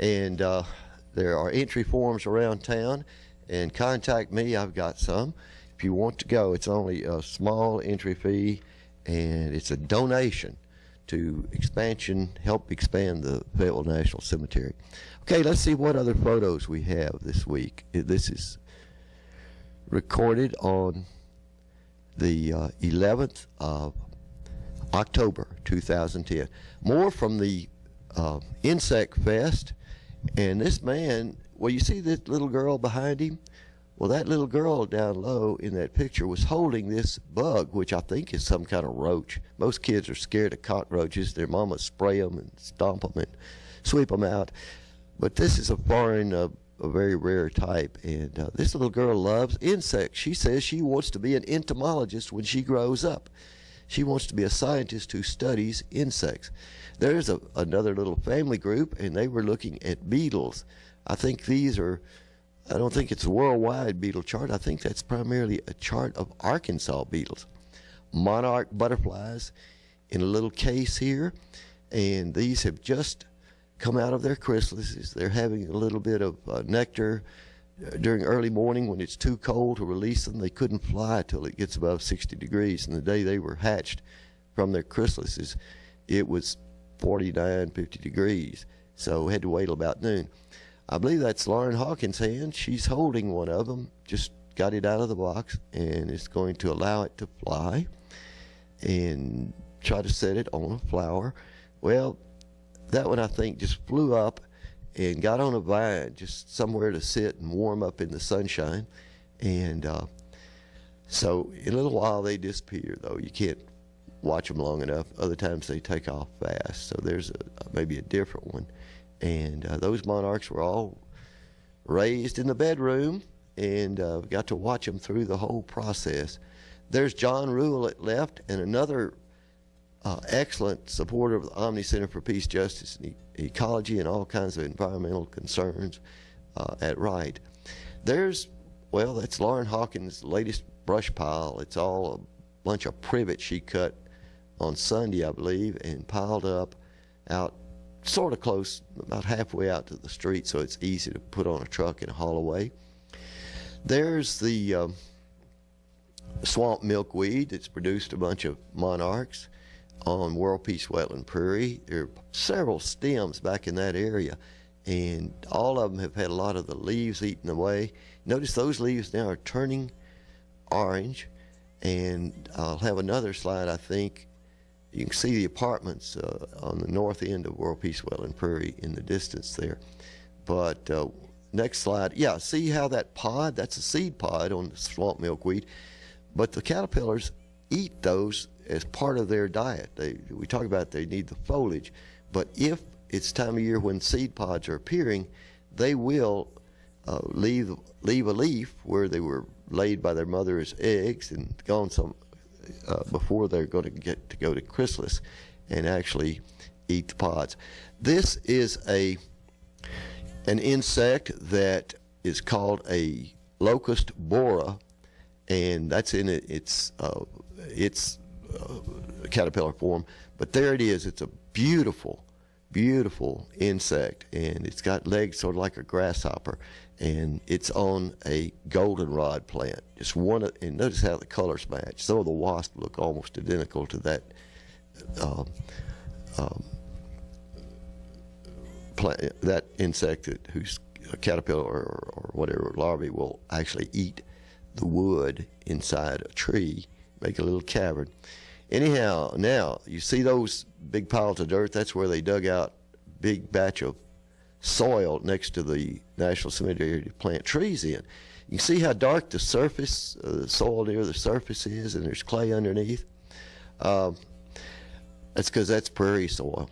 And there are entry forms around town, and contact me. I've got some. If you want to go, it's only a small entry fee, and it's a donation to help expand the Fayetteville National Cemetery. Okay, let's see what other photos we have this week. This is recorded on the 11th of October 2010. More from the Insect Fest. And this man, well, you see that little girl behind him? Well, that little girl down low in that picture was holding this bug, which I think is some kind of roach. Most kids are scared of cockroaches. Their mamas spray them and stomp them and sweep them out. But this is a foreign, a very rare type. And this little girl loves insects. She says she wants to be an entomologist when she grows up. She wants to be a scientist who studies insects. There's another little family group, and they were looking at beetles. I think these are, I don't think it's a worldwide beetle chart. I think that's primarily a chart of Arkansas beetles. Monarch butterflies in a little case here, and these have just come out of their chrysalises. They're having a little bit of nectar during early morning when it's too cold to release them. They couldn't fly till it gets above 60 degrees, and the day they were hatched from their chrysalises, it was 49, 50 degrees, so we had to wait till about noon. I believe that's Lauren Hawkins' hand. She's holding one of them, just got it out of the box, and is going to allow it to fly and try to set it on a flower. Well, that one I think just flew up and got on a vine, just somewhere to sit and warm up in the sunshine. And so in a little while they disappear, though. You can't watch them long enough. Other times they take off fast. So there's maybe a different one. And those monarchs were all raised in the bedroom, and got to watch them through the whole process. There's John Rule at left, and another excellent supporter of the Omni Center for Peace, Justice, and Ecology, and all kinds of environmental concerns at right. There's, well, that's Lauren Hawkins' latest brush pile. It's all a bunch of privet she cut on Sunday, I believe, and piled up out sort of close, about halfway out to the street, so it's easy to put on a truck and haul away. There's the swamp milkweed that's produced a bunch of monarchs on World Peace Wetland Prairie. There are several stems back in that area, and all of them have had a lot of the leaves eaten away. Notice those leaves now are turning orange, and I'll have another slide, I think. You can see the apartments on the north end of World Peace Wetland Prairie in the distance there. But next slide, yeah, see how that pod, that's a seed pod on the swamp milkweed, but the caterpillars eat those as part of their diet. We talk about they need the foliage, but if it's time of year when seed pods are appearing, they will leave a leaf where they were laid by their mother as eggs and gone some before they're going to get to go to chrysalis and actually eat the pods. This is an insect that is called a locust borer, and that's in its caterpillar form. But there it is. It's a beautiful, beautiful insect, and it's got legs sort of like a grasshopper, and it's on a goldenrod plant. Just one, and notice how the colors match. Some of the wasps look almost identical to that plant, that insect whose caterpillar or whatever larvae will actually eat the wood inside a tree, make a little cavern. Anyhow, now you see those big piles of dirt. That's where they dug out a big batch of soil next to the National Cemetery to plant trees in. You can see how dark the surface, the soil near the surface is, and there's clay underneath. That's because that's prairie soil.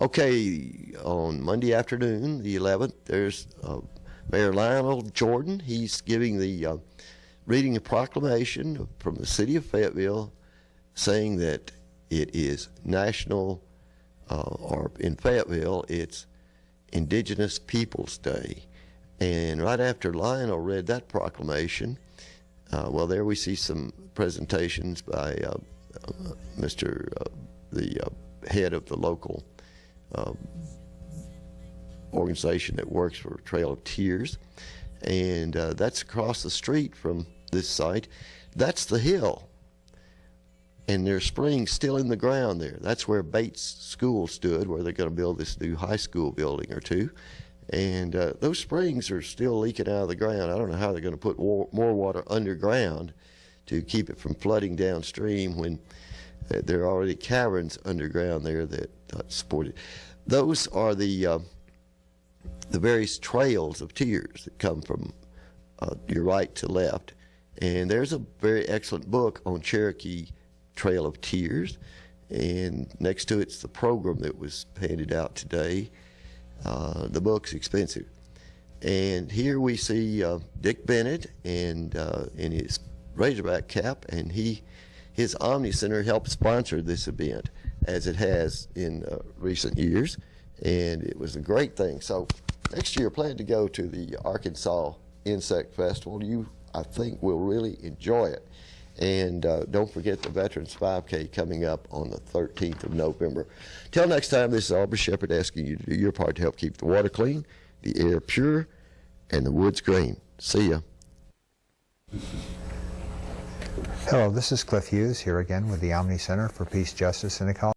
Okay, on Monday afternoon, the 11th, there's Mayor Lionel Jordan. He's giving the reading a proclamation from the city of Fayetteville saying that it is national, or in Fayetteville, it's Indigenous Peoples Day. And right after Lionel read that proclamation, well, there we see some presentations by the head of the local organization that works for Trail of Tears, and that's across the street from this site. That's the hill, and there's springs still in the ground there. That's where Bates School stood, where they're going to build this new high school building or two. And those springs are still leaking out of the ground. I don't know how they're going to put more water underground to keep it from flooding downstream when there are already caverns underground there that support it. Those are the various trails of tears that come from your right to left. And there's a very excellent book on Cherokee Trail of Tears, and next to it's the program that was handed out today. The book's expensive. And here we see Dick Bennett and in his Razorback cap, and his Omni Center helped sponsor this event, as it has in recent years, and it was a great thing. So next year, plan to go to the Arkansas Insect Festival. You, I think, will really enjoy it. And don't forget the Veterans 5K coming up on the 13th of November. Till next time, this is Aubrey Shepherd asking you to do your part to help keep the water clean, the air pure, and the woods green. See ya. Hello, this is Cliff Hughes here again with the Omni Center for Peace, Justice, and Ecology.